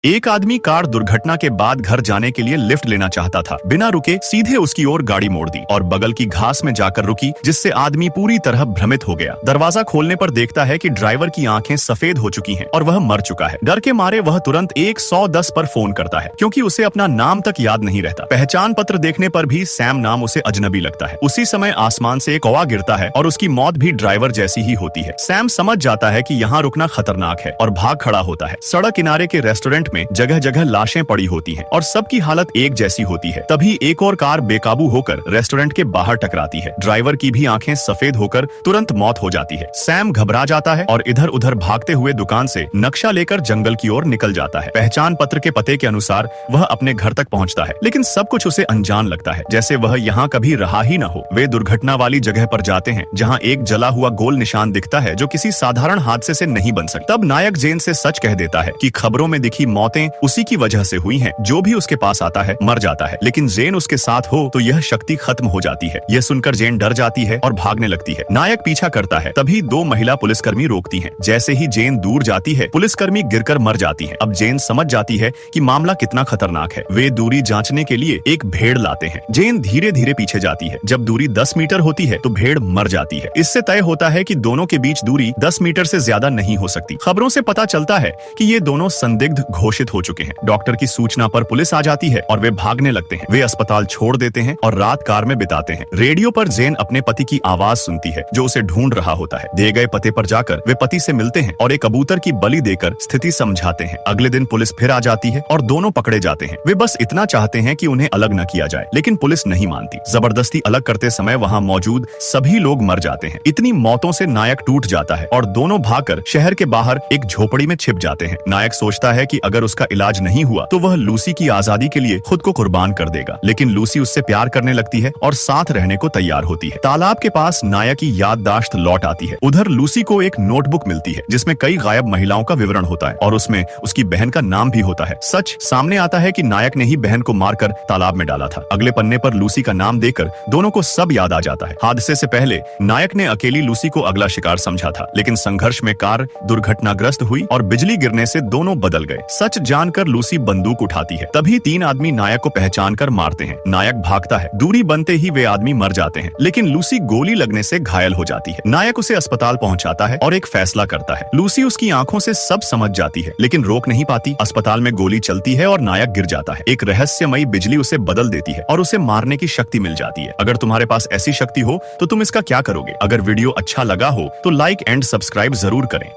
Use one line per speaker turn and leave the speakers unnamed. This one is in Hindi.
एक आदमी कार दुर्घटना के बाद घर जाने के लिए लिफ्ट लेना चाहता था। बिना रुके सीधे उसकी ओर गाड़ी मोड़ दी और बगल की घास में जाकर रुकी, जिससे आदमी पूरी तरह भ्रमित हो गया। दरवाजा खोलने पर देखता है कि ड्राइवर की आंखें सफेद हो चुकी हैं और वह मर चुका है। डर के मारे वह तुरंत 110 पर फोन करता है, क्योंकि उसे अपना नाम तक याद नहीं रहता। पहचान पत्र देखने पर भी सैम नाम उसे अजनबी लगता है। उसी समय आसमान से एक कौवा गिरता है और उसकी मौत भी ड्राइवर जैसी ही होती है। सैम समझ जाता है कि यहाँ रुकना खतरनाक है और भाग खड़ा होता है। सड़क किनारे के रेस्टोरेंट में जगह जगह लाशें पड़ी होती हैं और सबकी हालत एक जैसी होती है। तभी एक और कार बेकाबू होकर रेस्टोरेंट के बाहर टकराती है। ड्राइवर की भी आंखें सफेद होकर तुरंत मौत हो जाती है। सैम घबरा जाता है और इधर उधर भागते हुए दुकान से नक्शा लेकर जंगल की ओर निकल जाता है। पहचान पत्र के पते के अनुसार वह अपने घर तक पहुंचता है, लेकिन सब कुछ उसे अनजान लगता है, जैसे वह यहाँ कभी रहा ही न हो। वे दुर्घटना वाली जगह पर जाते हैं जहाँ एक जला हुआ गोल निशान दिखता है जो किसी साधारण हादसे से नहीं बन सकता। तब नायक जेन से सच कह देता है कि खबरों में दिखी मौतें उसी की वजह से हुई हैं। जो भी उसके पास आता है मर जाता है, लेकिन जेन उसके साथ हो तो यह शक्ति खत्म हो जाती है। यह सुनकर जेन डर जाती है और भागने लगती है। नायक पीछा करता है, तभी दो महिला पुलिसकर्मी रोकती हैं। जैसे ही जेन दूर जाती है, पुलिसकर्मी गिरकर मर जाती हैं। अब जेन समझ जाती है कि मामला कितना खतरनाक है। वे दूरी जांचने के लिए एक भेड़ लाते हैं। जेन धीरे धीरे पीछे जाती है। जब दूरी 10 मीटर होती है तो भेड़ मर जाती है। इससे तय होता है कि दोनों के बीच दूरी 10 मीटर से ज्यादा नहीं हो सकती। खबरों से पता चलता है कि ये दोनों संदिग्ध घोषित हो चुके हैं। डॉक्टर की सूचना पर पुलिस आ जाती है और वे भागने लगते हैं। वे अस्पताल छोड़ देते हैं और रात कार में बिताते हैं। रेडियो पर जेन अपने पति की आवाज सुनती है जो उसे ढूंढ रहा होता है। दिए गए पते पर जाकर वे पति से मिलते हैं और एक कबूतर की बलि देकर स्थिति समझाते हैं। अगले दिन पुलिस फिर आ जाती है और दोनों पकड़े जाते हैं। वे बस इतना चाहते हैं कि उन्हें अलग न किया जाए, लेकिन पुलिस नहीं मानती। जबरदस्ती अलग करते समय वहाँ मौजूद सभी लोग मर जाते हैं। इतनी मौतों से नायक टूट जाता है और दोनों भागकर शहर के बाहर एक झोपड़ी में छिप जाते हैं। नायक सोचता है कि अगर उसका इलाज नहीं हुआ तो वह लूसी की आजादी के लिए खुद को कुर्बान कर देगा, लेकिन लूसी उससे प्यार करने लगती है और साथ रहने को तैयार होती है। तालाब के पास नायक की याददाश्त लौट आती है। उधर लूसी को एक नोटबुक मिलती है जिसमें कई गायब महिलाओं का विवरण होता है और उसमें उसकी बहन का नाम भी होता है। सच सामने आता है कि नायक ने ही बहन को मारकर तालाब में डाला था। अगले पन्ने पर लूसी का नाम देकर दोनों को सब याद आ जाता है। हादसे से पहले नायक ने अकेली लूसी को अगला शिकार समझा था, लेकिन संघर्ष में कार दुर्घटनाग्रस्त हुई और बिजली गिरने से दोनों बदल गए। सच जानकर लूसी बंदूक उठाती है। तभी 3 आदमी नायक को पहचान कर मारते हैं। नायक भागता है। दूरी बनते ही वे आदमी मर जाते हैं, लेकिन लूसी गोली लगने से घायल हो जाती है। नायक उसे अस्पताल पहुंचाता है और एक फैसला करता है। लूसी उसकी आंखों से सब समझ जाती है, लेकिन रोक नहीं पाती। अस्पताल में गोली चलती है और नायक गिर जाता है। एक रहस्यमयी बिजली उसे बदल देती है और उसे मारने की शक्ति मिल जाती है। अगर तुम्हारे पास ऐसी शक्ति हो तो तुम इसका क्या करोगे? अगर वीडियो अच्छा लगा हो तो लाइक एंड सब्सक्राइब जरूर करें।